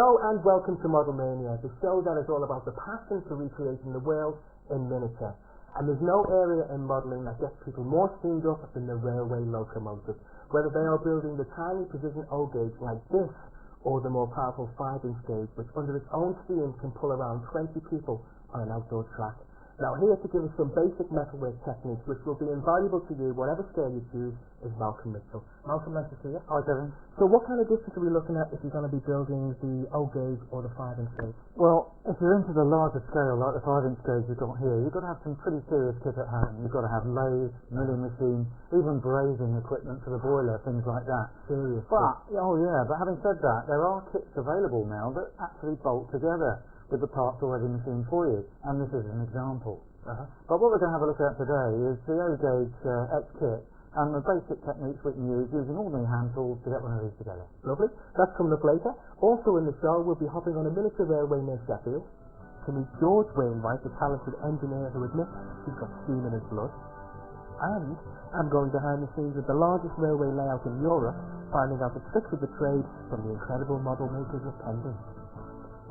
Hello and welcome to Model Mania, the show that is all about the passion for recreating the world in miniature. And there's no area in modelling that gets people more steamed up than the railway locomotive. Whether they are building the tiny precision O-gauge like this, or the more powerful 5-inch gauge, which under its own steam can pull around 20 people on an outdoor track. Now here to give us some basic metalwork techniques which will be invaluable to you, whatever scale you choose, is Malcolm Mitchell. Malcolm, nice to see you. Hi, Kevin. So what kind of distance are we looking at if you're going to be building the O-gauge or the 5-inch gauge? Well, if you're into the larger scale, like the 5-inch gauge you've got here, you've got to have some pretty serious kit at hand. You've got to have lathe, milling machine, even brazing equipment for the boiler, things like that. Seriously? But having said that, there are kits available now that actually bolt together with the parts already machined for you, and this is an example. But what we're going to have a look at today is the O-gauge X kit and the basic techniques we can use using ordinary hand tools to get one of these together. Lovely. That's coming up later. Also in the show, we'll be hopping on a miniature railway near Sheffield to meet George Wainwright, the talented engineer who admits he's got steam in his blood. And I'm going behind the scenes of the largest railway layout in Europe, finding out the tricks of the trade from the incredible model makers of Pendon.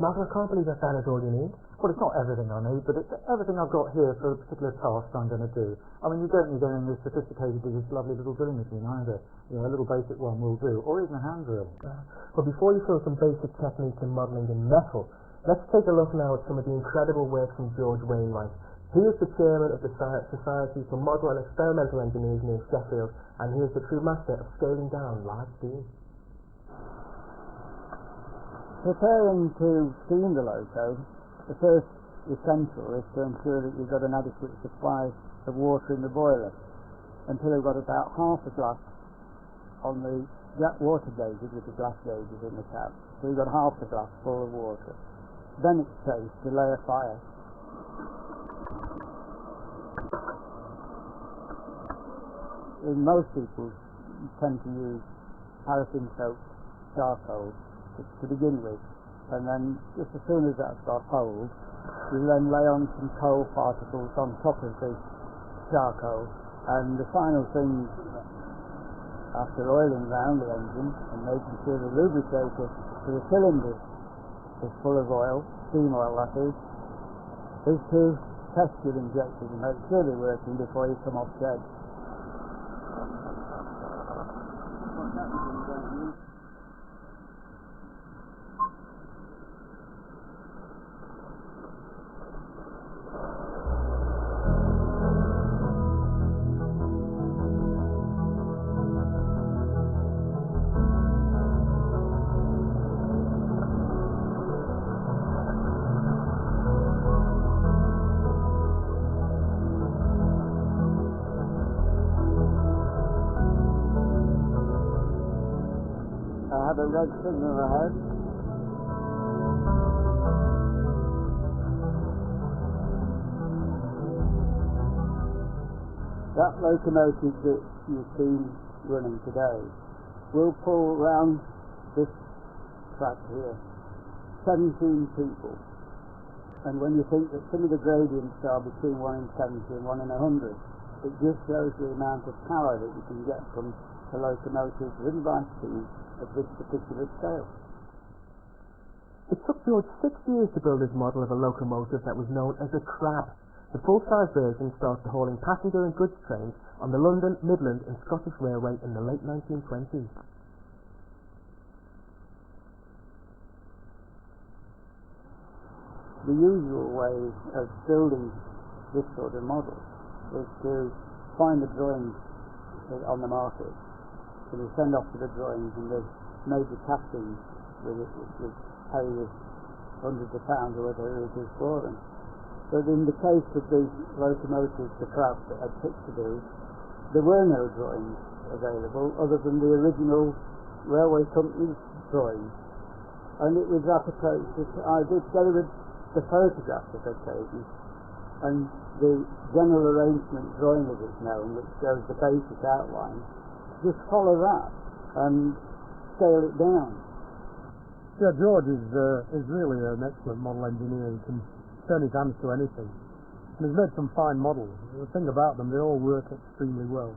Malcolm, I can't believe that is all you need. Well, it's not everything I need, but it's everything I've got here for a particular task I'm going to do. I mean, you don't need anything as sophisticated as this lovely little drilling machine either. You know, a little basic one will do, or even a hand drill. Well, before you show some basic techniques in modelling in metal, let's take a look now at some of the incredible work from George Wainwright. He is the chairman of the Society for Model and Experimental Engineers near Sheffield, and he is the true master of scaling down large beams. Preparing to steam the loco, the first essential is to ensure that you've got an adequate supply of water in the boiler until you've got about half a glass on the water gauges with the glass gauges in the cap. So you've got half the glass full of water. Then it's safe to lay a fire. Most people tend to use paraffin soaked charcoal to begin with, and then just as soon as that's got hold, you then lay on some coal particles on top of the charcoal, and the final thing after oiling round the engine and making sure the lubricator for the cylinder is full of oil, steam oil that is to test your injectors and make sure they're working before you come off shed. I have a red signal ahead. That locomotive that you've seen running today will pull round this track here 17 people. And when you think that some of the gradients are between 1 in 70 and 1 in 100, it just shows the amount of power that you can get from a locomotive driven by steam at this particular scale. It took George 6 years to build his model of a locomotive that was known as a crab. The full-size version started hauling passenger and goods trains on the London, Midland and Scottish Railway in the late 1920s. The usual way of building this sort of model is to find the drawings on the market. So they send off to the drawings and they've made the castings with it, which would pay you hundreds of pounds or whatever it is for them. But in the case of the locomotives, the craft that I picked to do, there were no drawings available other than the original railway company's drawings. And it was that approach that I did, together with the photographs that I've taken and the general arrangement drawing as it's known, which shows the basic outline. Just follow that and scale it down. Yeah, George is really an excellent model engineer. He can turn his hands to anything. And he's made some fine models. The thing about them, they all work extremely well.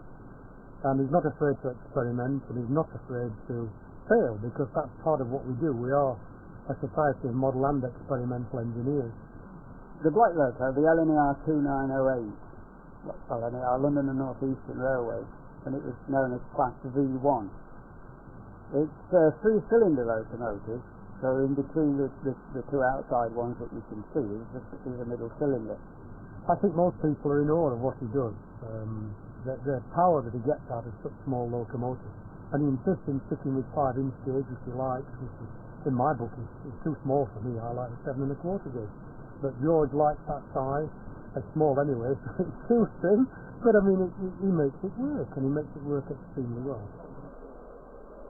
And he's not afraid to experiment, and he's not afraid to fail, because that's part of what we do. We are a society of model and experimental engineers. The Black Loco, the LNER 2908, LNER, London and North Eastern Railway, and it was known as Class V1. It's a 3-cylinder locomotive, so in between the two outside ones that you can see is a middle cylinder. I think most people are in awe of what he does. The power that he gets out of such small locomotives. And he insists in sticking with 5-inch gauge, if you like, which is, in my book, is too small for me. I like the 7 1/4 gauge. But George likes that size. It's small anyway, so it suits him. But I mean, he makes it work, and he makes it work extremely well.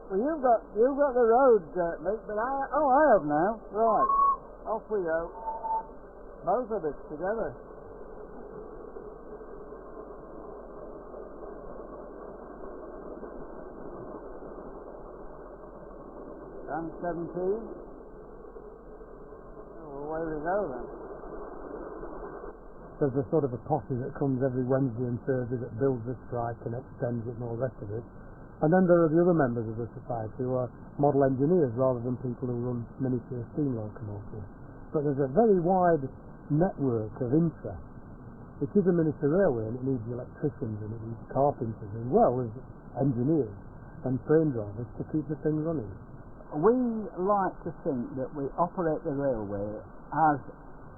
Well, you've got the road, Mick, but I have now. Right, off we go. Both of us together. Down 17. Well, away we go then. There's a sort of a posse that comes every Wednesday and Thursday that builds the strike and extends it and all the rest of it. And then there are the other members of the society who are model engineers rather than people who run miniature steam locomotives. But there's a very wide network of interest. It is a miniature railway and it needs electricians and it needs carpenters as well as engineers and train drivers to keep the thing running. We like to think that we operate the railway as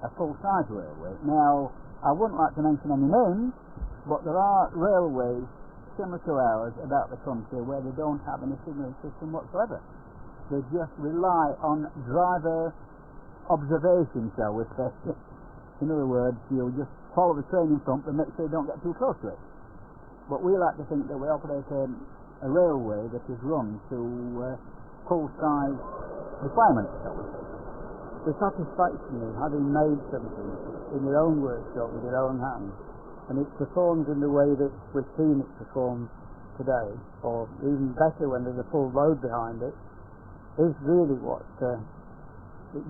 a full-size railway. Now, I wouldn't like to mention any names, but there are railways similar to ours about the country where they don't have any signalling system whatsoever. They just rely on driver observation, shall we say. In other words, you'll just follow the train in front and make sure you don't get too close to it. But we like to think that we operate a railway that is run to full-size requirements, shall we say. The satisfaction of having made something in your own workshop with your own hands, and it's performed in the way that we've seen it performed today, or even better when there's a full load behind it, is really what it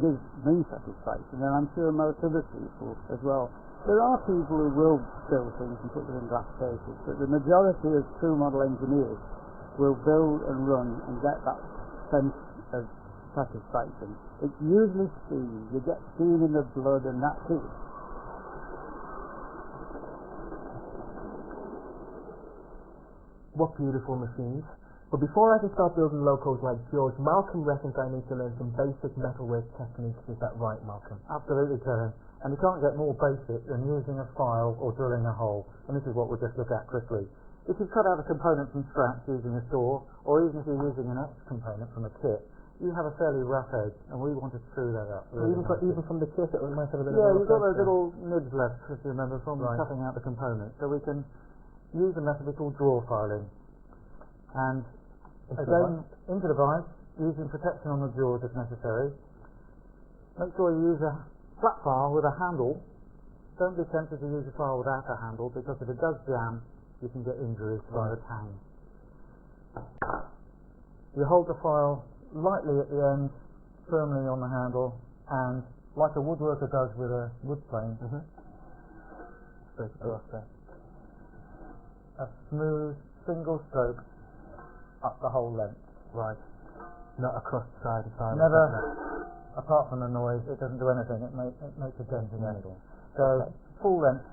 gives me satisfaction, and I'm sure most other people as well. There are people who will build things and put them in glass cases, but the majority of true model engineers will build and run and get that sense of satisfaction. It's usually steam. You get steam in the blood and that's it. What beautiful machines. But before I can start building locos like George, Malcolm reckons I need to learn some basic metalwork techniques. Is that right, Malcolm? Absolutely, Terry. And you can't get more basic than using a file or drilling a hole. And this is what we'll just look at quickly. If you cut out a component from scratch using a saw, or even if you're using an X component from a kit, you have a fairly rough edge, and we want to screw that up. Really even from the kit, it might have a bit of you've got those little nibs left, if you remember, from cutting out the component. So we can use a method we call draw filing. And again, into the vise, using protection on the jaws if necessary. Make sure you use a flat file with a handle. Don't be tempted to use a file without a handle, because if it does jam, you can get injuries by the tang. You hold the file lightly at the end, firmly on the handle, and like a woodworker does with a wood plane, straight across there. A smooth single stroke up the whole length. Right. Not across the side of the side. Never, apart from the noise, it doesn't do anything. It makes a dent in the middle. So full length,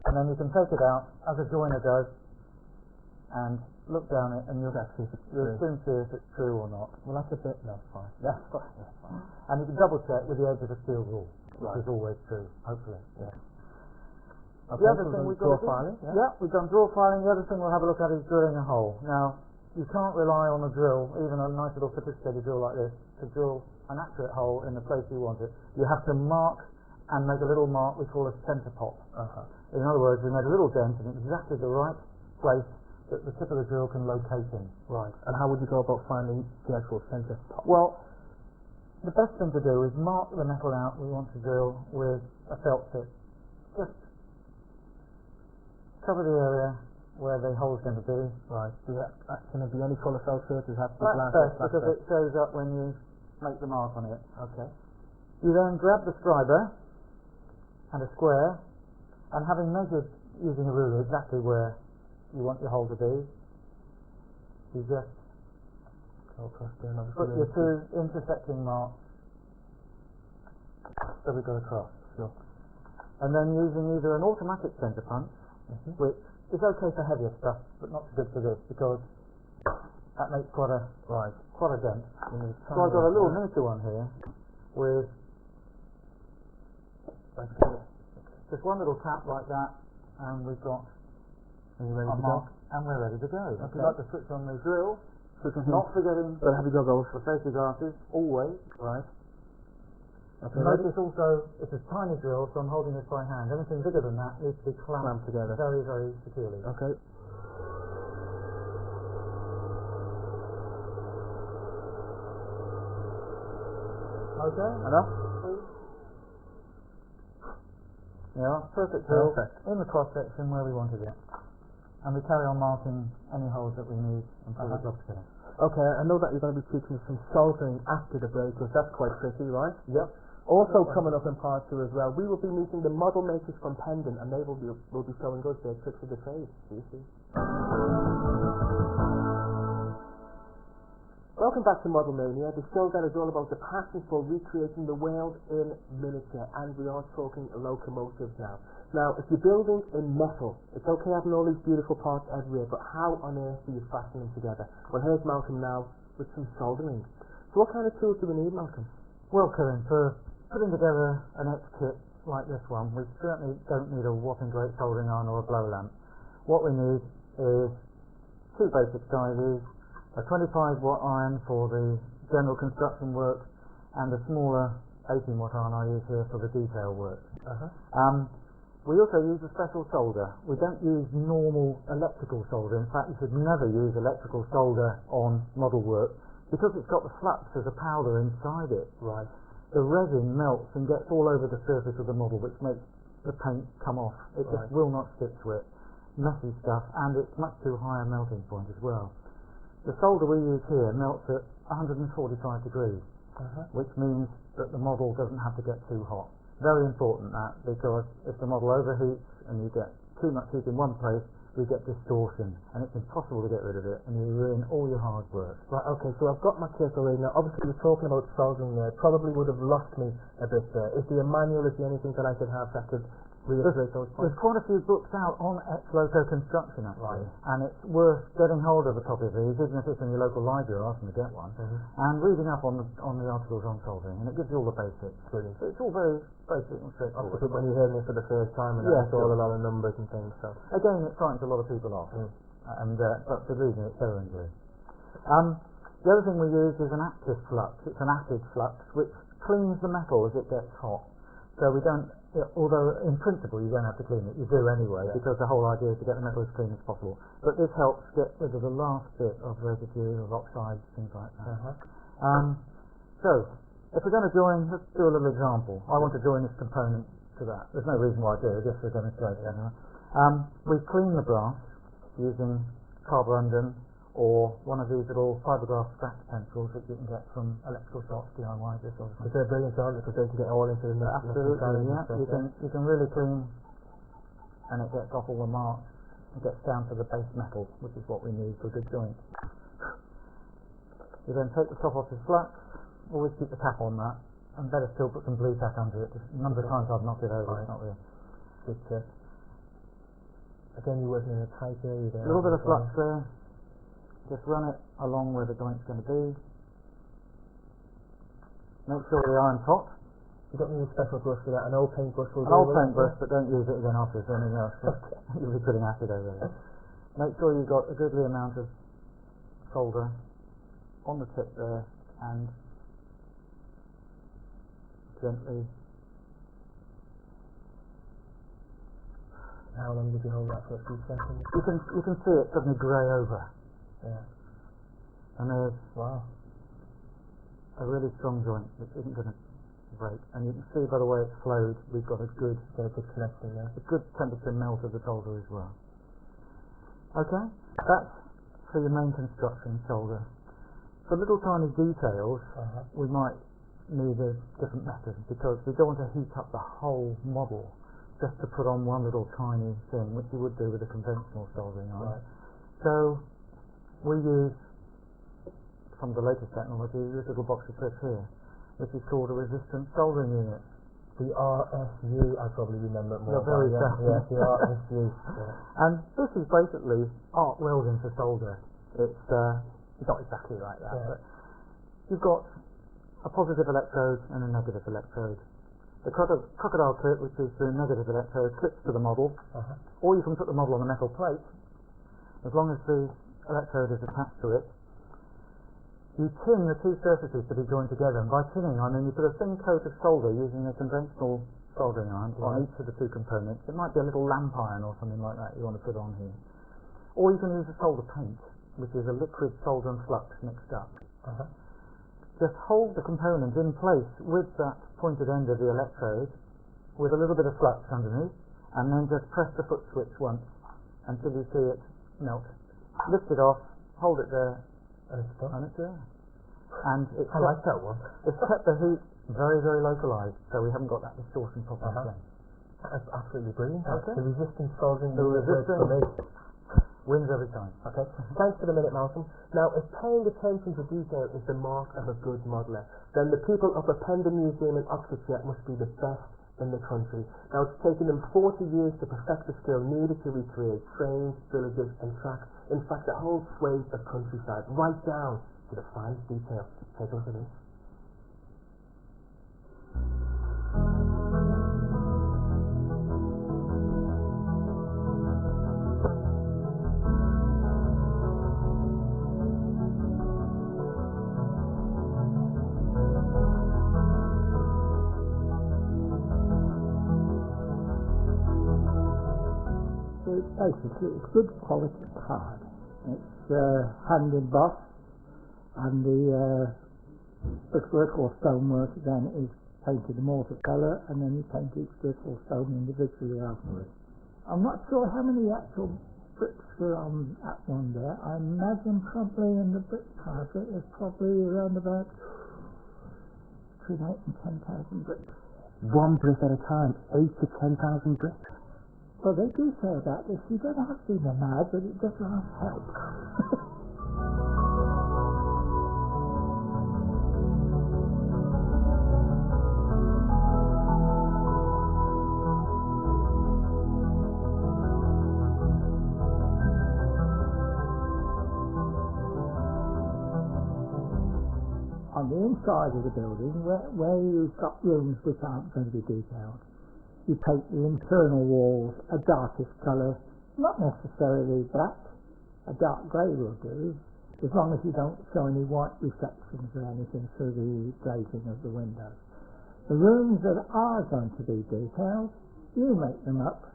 and then you can take it out as a joiner does, and look down it, and you'll soon see if it's true or not. Well, that's a bit. No, fine. That's fine. And you can double check with the edge of a steel rule, which is always true, hopefully. Yeah. Okay, the other thing we've got draw filing. We've done draw filing. The other thing we'll have a look at is drilling a hole. Now, you can't rely on a drill, even a nice little sophisticated drill like this, to drill an accurate hole in the place you want it. You have to mark and make a little mark we call a centre pop. In other words, we made a little dent in exactly the right place that the tip of the drill can locate in. Right. And how would you go about finding the actual centre pop? Well, the best thing to do is mark the metal out we want to drill with a felt tip. Just cover the area where the hole's going to be. Right. Can it be any colour felt tip? Does it have to be That's glass? best because it shows up when you make the mark on it. Okay. You then grab the scriber and a square, and having measured using a ruler exactly where you want your hole to be, you just put your two intersecting marks So we go across. Sure. And then using either an automatic centre punch, which is okay for heavier stuff, but not so good for this because that makes quite a dent. So I've got a little miniature one here with just one little tap like that, and we've got our mark, and we're ready to go. Okay. If you'd like to switch on the drill, not forgetting the safety glasses, always, right? Okay, notice also, it's a tiny drill, so I'm holding this by hand. Anything bigger than that needs to be clamped together very, very securely. Okay. Okay, enough? Yeah, perfect drill in the cross section where we wanted it. And we carry on marking any holes that we need until the job's finished. Okay, I know that you're going to be teaching some soldering after the break, because that's quite tricky, right? Yep. Also coming up in part 2 as well, we will be meeting the model makers from Pendon, and they will be showing us their tricks of the trade. See you soon. Welcome back to Model Mania, the show that is all about the passion for recreating the world in miniature, and we are talking locomotives now. Now, if you're building in metal, it's okay having all these beautiful parts everywhere, but how on earth do you fasten them together? Well, here's Malcolm now with some soldering. So what kind of tools do we need, Malcolm? Well, Colin, for putting together an X-kit like this one, we certainly don't need a whopping great soldering iron or a blow lamp. What we need is 2 basic sizes, a 25 watt iron for the general construction work, and a smaller 18 watt iron I use here for the detail work. We also use a special solder. We don't use normal electrical solder. In fact, you should never use electrical solder on model work because it's got the flux as a powder inside it. Right. The resin melts and gets all over the surface of the model, which makes the paint come off. It just will not stick to it. Messy stuff, and it's much too high a melting point as well. The solder we use here melts at 145 degrees, which means that the model doesn't have to get too hot. Very important that, because if the model overheats and you get too much heat in one place, we get distortion, and it's impossible to get rid of it, and you ruin all your hard work. Right, okay, so I've got my kit already. Now, obviously, you're talking about soldering there. Probably would have lost me a bit there. Is there a manual? Is there anything that I could have that could reiterate those points? There's quite a few books out on ex-loco construction, actually, and it's worth getting hold of a copy of these, even if it's in your local library, or asking to get one, and reading up on the articles on soldering, and it gives you all the basics. Brilliant. So it's all very basic and straightforward. When you hear me for the first time, and it's all a lot of numbers and things. So again, it frightens a lot of people off, and but for reason it's so good. The other thing we use is an active flux. It's an acid flux which cleans the metal as it gets hot. So we don't, although in principle you don't have to clean it, you do anyway, because the whole idea is to get the metal as clean as possible. But this helps get rid of the last bit of residue, of oxides, things like that. So, if we're going to join, let's do a little example. I want to join this component to that. There's no reason why I do it, just for a demonstration anyway. We clean the brass using carborundum or one of these little fiberglass scratch pencils that you can get from electrical shops, DIY, this sort of thing. Is there a brilliant solder because they can get all into the absolutely, yeah. You can really clean, and it gets off all the marks. It gets down to the base metal, which is what we need for a good joint. You then take the top off the flux. Always keep the cap on that, and better still put some blue tack under it. A number of times I've knocked it over. It's not real. Good tip. Again, you're working in a tight area there. A little bit of flux there. Just run it along where the joint's going to be. Make sure the iron's hot. You don't need a special brush for that. An old paintbrush will do. An old paintbrush, but don't use it again after anything else. You'll be putting acid over it. Make sure you've got a goodly amount of solder on the tip there, and gently. How long did you hold that for? A few seconds? You can see it suddenly grey over. Yeah. And there's a really strong joint which isn't going to break. And you can see by the way it's flowed, we've got a good connection there. A good temperature melt of the solder as well. Okay, that's for your main construction solder. For little tiny details, we might need a different method because we don't want to heat up the whole model just to put on one little tiny thing, which you would do with a conventional soldering iron. So we use some of the latest technology, this little box of clips here, which is called a resistant soldering unit. The RSU, I probably remember it more. You're very yeah, the RSU. Yeah. And this is basically arc welding for solder. It's not exactly like that, but you've got a positive electrode and a negative electrode. The crocodile clip, which is the negative electrode, clips to the model, or you can put the model on a metal plate. As long as the electrode is attached to it, you tin the two surfaces to be joined together, and by tinning I mean you put a thin coat of solder using a conventional soldering iron on each of the two components. It might be a little lamp iron or something like that you want to put on here. Or you can use a solder paint, which is a liquid solder and flux mixed up. Just hold the component in place with that pointed end of the electrode with a little bit of flux underneath, and then just press the foot switch once until you see it melt. Lift it off, hold it there, and it's there. And I like that one. It's kept the heat very, very localized, so we haven't got that distortion problem again. That's absolutely brilliant. Okay. The resistance soldering The resistance wins every time. Okay. Thanks for the minute, Malcolm. Now, if paying attention to detail is the mark of a good modeller, then the people of the Pendon Museum in Oxfordshire must be the best in the country. Now, it's taken them 40 years to perfect the skill needed to recreate trains, villages and tracks. In fact, the whole swathe of countryside, right down to the finest detail. Take a look at this. Basically, it's good quality card. It's hand embossed, and the brickwork or stonework then is painted a mortar colour, and then you paint each brick or stone individually afterwards. I'm not sure how many actual bricks were on that one there. I imagine probably in the brick card it was probably around about between 8 and 10,000 bricks. One brick at a time, 8 to 10,000 bricks. Well, they do say about this. You don't have to be mad, but it does not help. On the inside of the building, where you've got rooms which aren't going to be detailed, you paint the internal walls a darkish colour, not necessarily black, a dark grey will do, as long as you don't show any white reflections or anything through the glazing of the windows. The rooms that are going to be detailed, you make them up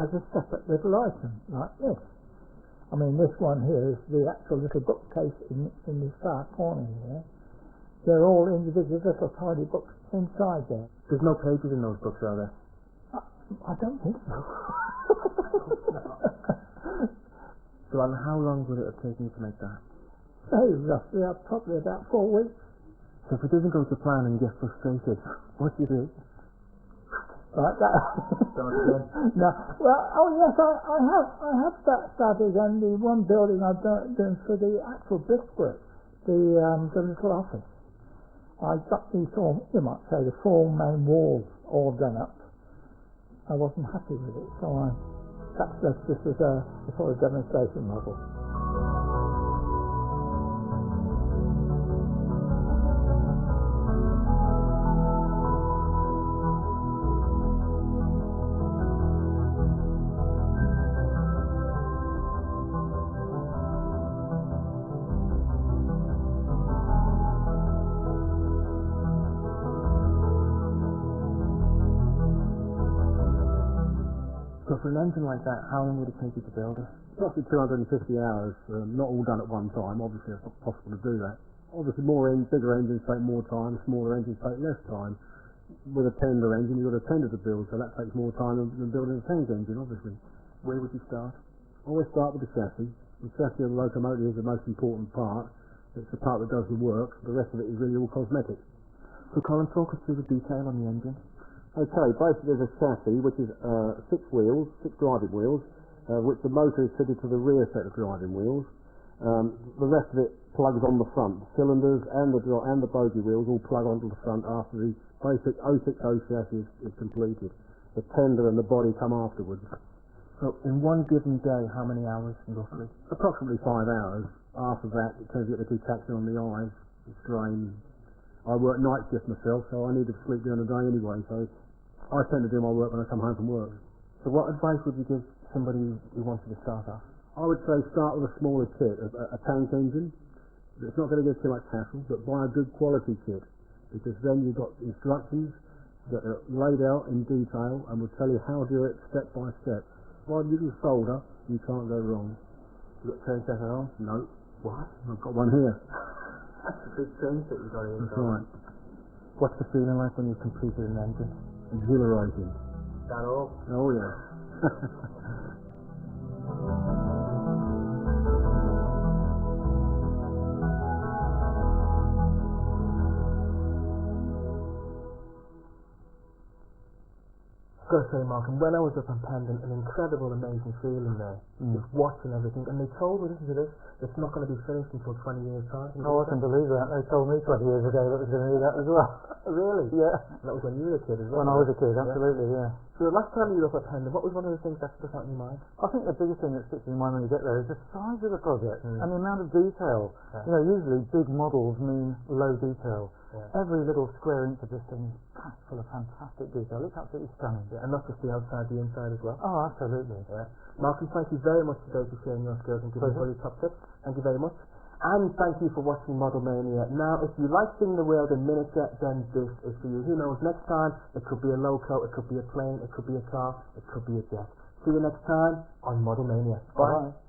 as a separate little item, like this. I mean, this one here is the actual little bookcase in the far corner here. They're all individual little tiny books inside there. There's no pages in those books, are there? I don't think so. So, and how long would it have taken you to make that? Very roughly, probably about 4 weeks. So if it doesn't go to plan and you get frustrated, what do you do? Like that. No. Well, oh yes, I have started on the one building I've done for the actual brickwork, the little office. I got the you might say, the 4 main walls all done up. I wasn't happy with it, so I perhaps left this as a sort of demonstration model. So for an engine like that, how long would it take you to build it? Roughly 250 hours, not all done at one time. Obviously, it's not possible to do that. Obviously, bigger engines take more time, smaller engines take less time. With a tender engine, you've got a tender to build, so that takes more time than building a tank engine, obviously. Where would you start? Always start with the chassis. The chassis of the locomotive is the most important part. It's the part that does the work. The rest of it is really all cosmetic. So Colin, talk us through the detail on the engine. Okay, basically there's a chassis which is 6 driving wheels, which the motor is fitted to the rear set of driving wheels. The rest of it plugs on the front. The cylinders and the bogie wheels all plug onto the front after the basic 06 OCS is completed. The tender and the body come afterwards. So in one given day, how many hours roughly? Approximately 5 hours. After that, it tends to get the detection on the eyes, the strain. I work night shift myself, so I need to sleep during the day anyway, so I tend to do my work when I come home from work. So what advice would you give somebody who wanted to start off? I would say start with a smaller kit, a tank engine. It's not going to give too much hassle, but buy a good quality kit, because then you've got instructions that are laid out in detail and will tell you how to do it step by step. One little solder, you can't go wrong. You got train set at home? No. What? I've got one here. That's a big train set you got here. That's right. What's the feeling like when you've completed an engine? Exhilarating. That all? Oh yeah. I've got to say, Mark, and when I was up on Pendon, an incredible, amazing feeling there, just watching everything, and they told me, listen to this, it's not going to be finished until 20 years' time. Oh, I can believe that. They told me 20 years ago that it was going to do that as well. Really? Yeah. That was when you were a kid as well. When I was a kid, absolutely, yeah. So the last time you were up at Pendon, what was one of the things that stuck out in your mind? I think the biggest thing that sticks in your mind when you get there is the size of the project and the amount of detail. Yeah. You know, usually big models mean low detail. Yeah. Every little square inch of this thing is packed full of fantastic detail. It's absolutely stunning. Yeah, and not just the outside, the inside as well. Oh, absolutely. Yeah. Mark, thank you very much today for sharing your skills and giving us all your top tips. Thank you very much. And thank you for watching Model Mania. Now, if you like seeing the world in miniature, then this is for you. Who knows, next time, it could be a loco, it could be a plane, it could be a car, it could be a jet. See you next time on Model Mania. Bye. Bye.